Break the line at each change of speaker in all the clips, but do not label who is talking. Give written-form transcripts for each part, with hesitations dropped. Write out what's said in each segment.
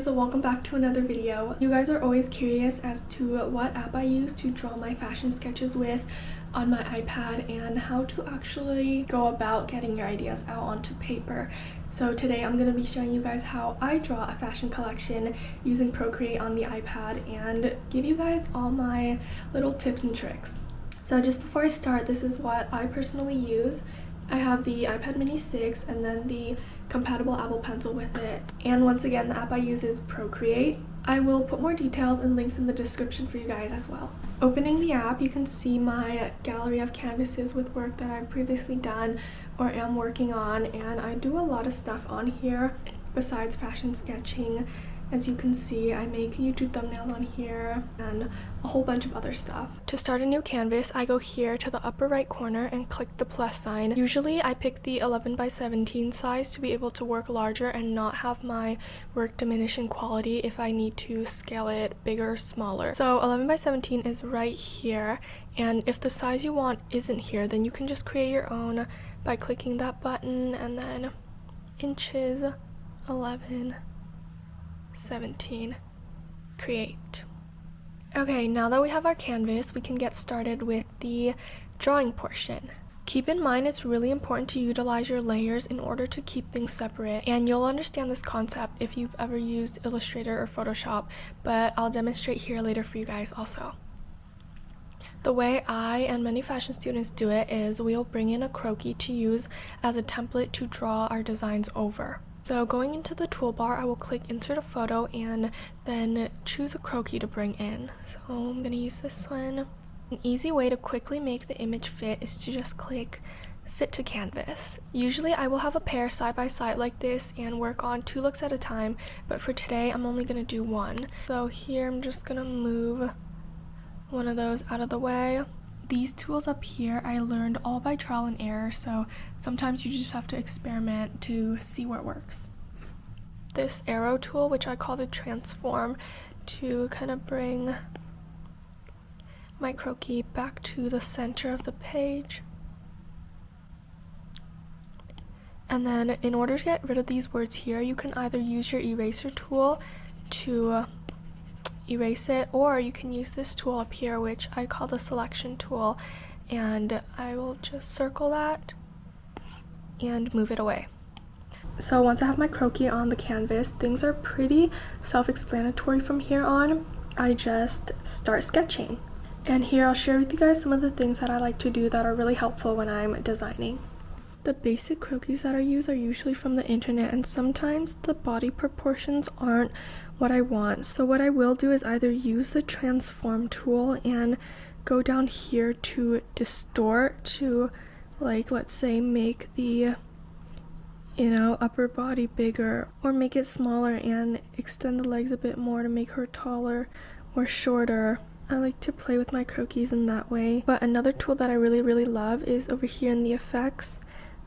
guys, welcome back to another video. You guys are always curious as to what app I use to draw my fashion sketches with on my iPad and how to actually go about getting your ideas out onto paper. So today I'm going to be showing you guys how I draw a fashion collection using Procreate on the iPad and give you guys all my little tips and tricks. So just before I start, this is what I personally use. I have the iPad mini 6 and then the compatible Apple Pencil with it. And once again, the app I use is Procreate. I will put more details and links in the description for you guys as well. Opening the app, you can see my gallery of canvases with work that I've previously done or am working on, and I do a lot of stuff on here besides fashion sketching. As you can see, I make YouTube thumbnails on here and a whole bunch of other stuff. To start a new canvas, I go here to the upper right corner and click the plus sign. Usually I pick the 11x17 size to be able to work larger and not have my work diminish in quality if I need to scale it bigger or smaller. So 11x17 is right here, and if the size you want isn't here, then you can just create your own by clicking that button and then inches 11 17 create. Okay, now that we have our canvas, we can get started with the drawing portion. Keep in mind it's really important to utilize your layers in order to keep things separate, and you'll understand this concept if you've ever used Illustrator or Photoshop, but I'll demonstrate here later for you guys also. The way I and many fashion students do it is we'll bring in a croquis to use as a template to draw our designs over. So going into the toolbar, I will click insert a photo and then choose a croquis to bring in. So I'm going to use this one. An easy way to quickly make the image fit is to just click fit to canvas. Usually I will have a pair side by side like this and work on 2 looks at a time, but for today I'm only going to do one. So here I'm just going to move one of those out of the way. These tools up here I learned all by trial and error, so sometimes you just have to experiment to see what works. This arrow tool, which I call the transform, to kind of bring my croquis back to the center of the page. And then in order to get rid of these words here, you can either use your eraser tool to erase it, or you can use this tool up here, which I call the selection tool, and I will just circle that and move it away. So once I have my croquis on the canvas, things are pretty self-explanatory from here on. I just start sketching, and here I'll share with you guys some of the things that I like to do that are really helpful when I'm designing. The basic croquis that I use are usually from the internet, and sometimes the body proportions aren't what I want. So what I will do is either use the transform tool and go down here to distort to, like, let's say make the upper body bigger, or make it smaller and extend the legs a bit more to make her taller or shorter. I like to play with my croquis in that way. But another tool that I really love is over here in the effects,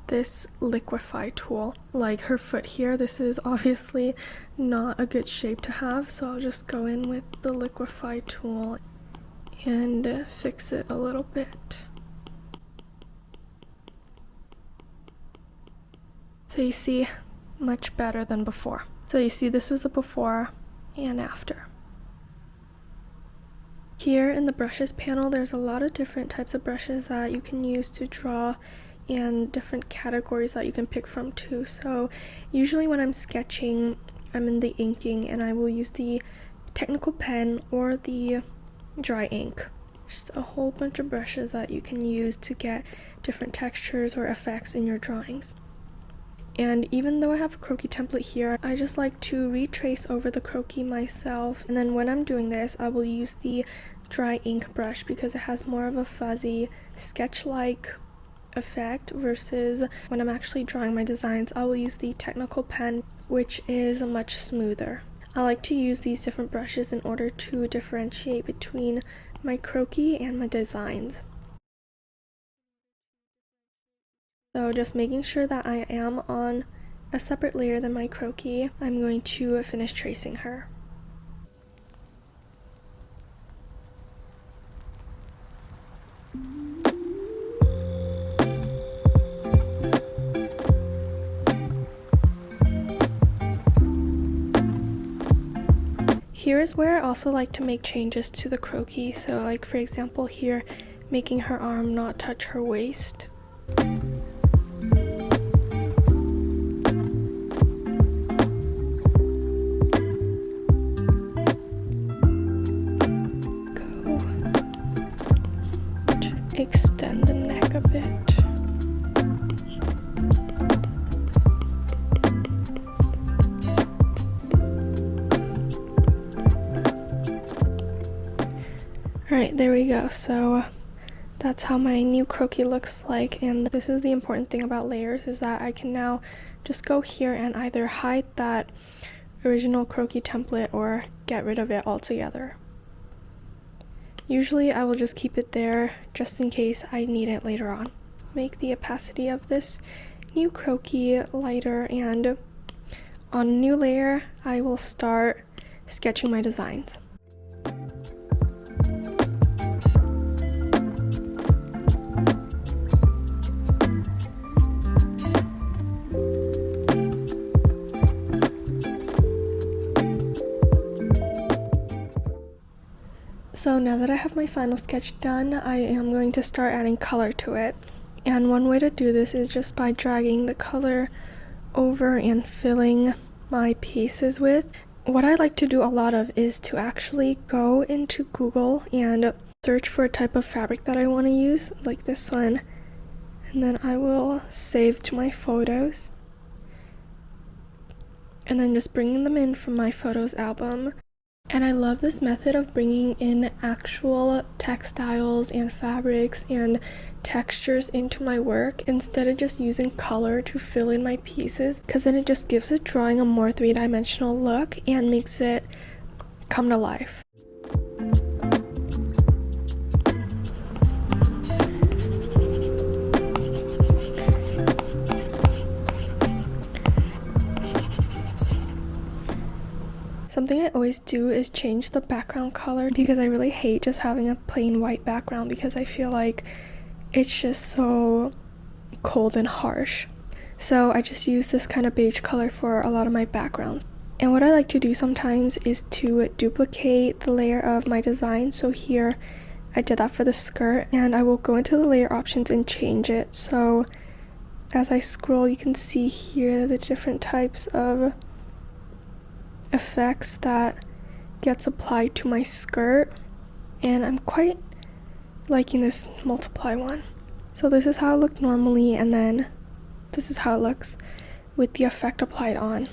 this liquefy tool. Like her foot here, this is obviously not a good shape to have, so I'll just go in with the liquefy tool and fix it a little bit. So you see, much better than before. So you see, this is the before and after. Here in the brushes panel, there's a lot of different types of brushes that you can use to draw, and different categories that you can pick from too. So usually when I'm sketching, I'm in the inking, and I will use the technical pen or the dry ink. Just a whole bunch of brushes that you can use to get different textures or effects in your drawings. And even though I have a croquis template here, I just like to retrace over the croquis myself, and then when I'm doing this, I will use the dry ink brush because it has more of a fuzzy sketch-like effect, versus when I'm actually drawing my designs, I will use the technical pen, which is much smoother. I like to use these different brushes in order to differentiate between my croquis and my designs. So just making sure that I am on a separate layer than my croquis, I'm going to finish tracing her. Here is where I also like to make changes to the croquis. So like for example here, making her arm not touch her waist. Go to extend the neck a bit. Alright, there we go. So that's how my new croquis looks like, and this is the important thing about layers, is that I can now just go here and either hide that original croquis template or get rid of it altogether. Usually I will just keep it there just in case I need it later on. Make the opacity of this new croquis lighter, and on a new layer I will start sketching my designs. So now that I have my final sketch done, I am going to start adding color to it. And one way to do this is just by dragging the color over and filling my pieces with. What I like to do a lot of is to actually go into Google and search for a type of fabric that I want to use, like this one. And then I will save to my photos. And then just bringing them in from my photos album. And I love this method of bringing in actual textiles and fabrics and textures into my work instead of just using color to fill in my pieces, because then it just gives the drawing a more three-dimensional look and makes it come to life. Something I always do is change the background color, because I really hate just having a plain white background, because I feel like it's just so cold and harsh. So I just use this kind of beige color for a lot of my backgrounds. And what I like to do sometimes is to duplicate the layer of my design. So here I did that for the skirt, and I will go into the layer options and change it. So as I scroll, you can see here the different types of effects that gets applied to my skirt, and I'm quite liking this multiply one. So this is how it looked normally, and then this is how it looks with the effect applied on.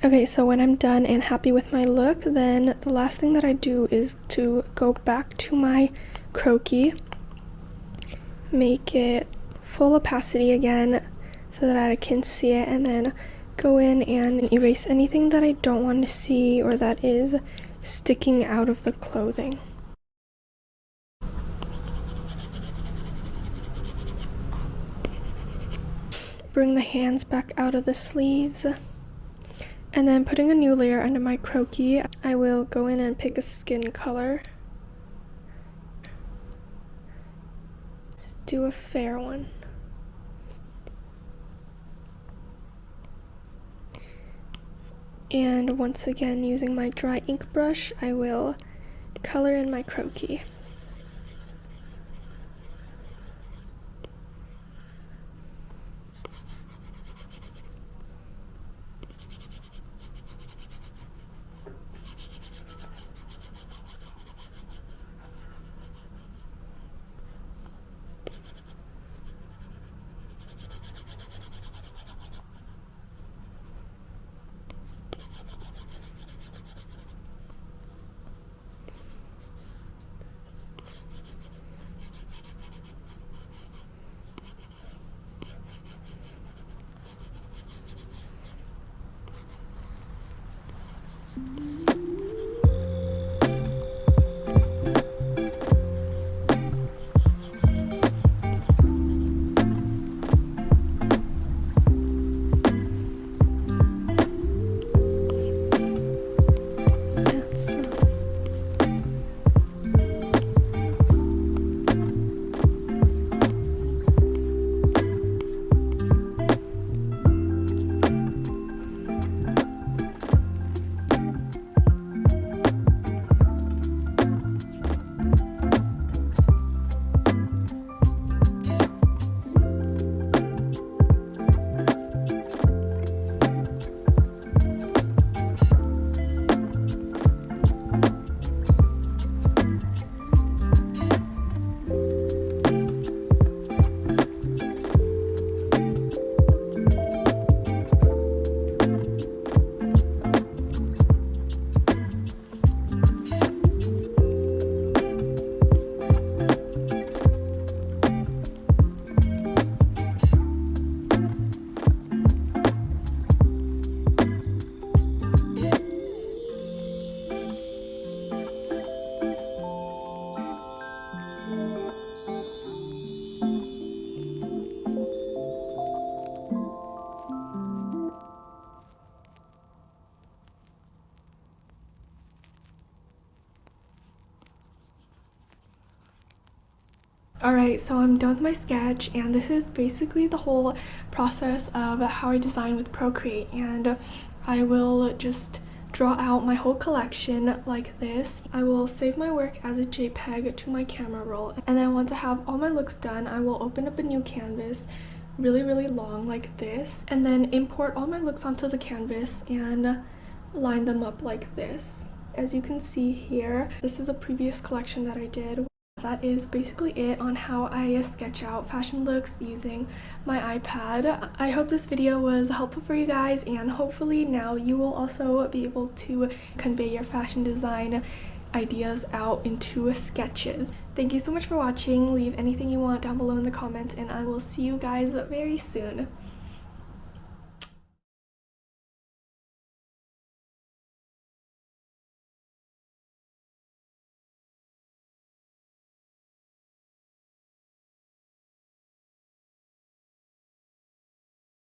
Okay, so when I'm done and happy with my look, then the last thing that I do is to go back to my croquis, make it full opacity again so that I can see it, and then go in and erase anything that I don't want to see or that is sticking out of the clothing. Bring the hands back out of the sleeves. And then putting a new layer under my croquis, I will go in and pick a skin color. Just do a fair one. And once again, using my dry ink brush, I will color in my croquis. Alright, so I'm done with my sketch, and this is basically the whole process of how I design with Procreate, and I will just draw out my whole collection like this. I will save my work as a JPEG to my camera roll, and then once I have all my looks done, I will open up a new canvas, really long like this, and then import all my looks onto the canvas and line them up like this. As you can see here, this is a previous collection that I did. That is basically it on how I sketch out fashion looks using my iPad. I hope this video was helpful for you guys, and hopefully now you will also be able to convey your fashion design ideas out into sketches. Thank you so much for watching. Leave anything you want down below in the comments, and I will see you guys very soon.